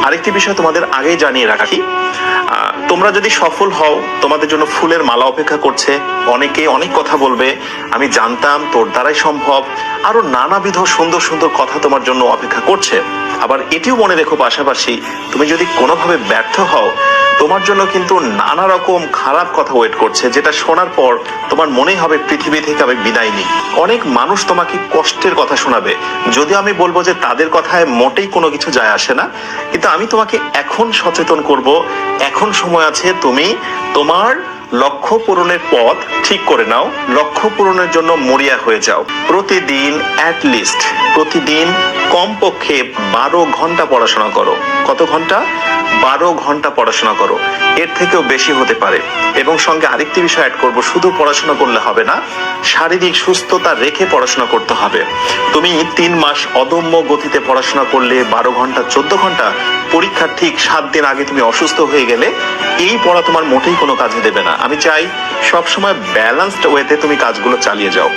আরেকটি বিষয় তোমাদের আগেই জানিয়ে রাখি, তোমরা যদি সফল হও তোমাদের জন্য ফুলের মালা অপেক্ষা করছে। অনেকে অনেক কথা বলবে, আমি জানতাম তোর দ্বারাই সম্ভব, আরো নানাবিধ সুন্দর সুন্দর কথা তোমার জন্য অপেক্ষা করছে। আবার এটিও মনে রেখো পাশাপাশি, তুমি যদি কোনোভাবে ব্যর্থ হও তোমার জন্য কিন্তু নানা রকম খারাপ কথা ওয়েট করছে, যেটা শোনার পর তোমার মনেই হবে পৃথিবী থেকে আমি বিদায় নিই। অনেক মানুষ তোমাকে কষ্টের কথা শোনাবে, যদিও আমি বলবো যে তাদের কথায় মোটেই কোনো কিছু যায় আসে না, কিন্তু আমি তোমাকে এখন সচেতন করব, এখন সময় আছে, তুমি তোমার লক্ষ্য পূরণের পথ ঠিক করে নাও, লক্ষ্য পূরণের জন্য মরিয়া হয়ে যাও। প্রতিদিন অ্যাটলিস্ট প্রতিদিন কমপক্ষে 12 ঘন্টা পড়াশোনা করো। কত ঘন্টা? 12 ঘন্টা পড়াশোনা করো, এর থেকেও বেশি হতে পারে। এবং সঙ্গে আরেকটি বিষয় অ্যাড করবো, শুধু পড়াশোনা করলে হবে না, শারীরিক সুস্থতা রেখে পড়াশোনা করতে হবে। তুমি 3 মাস অদম্য গতিতে পড়াশোনা করলে 12 ঘন্টা 14 ঘন্টা, পরীক্ষার ঠিক 7 দিন আগে তুমি অসুস্থ হয়ে গেলে এই পড়া তোমার মোটেই কোনো কাজে দেবে না। আমি চাই সবসময় ব্যালেন্সড ওয়েতে তুমি কাজগুলো চালিয়ে যাও।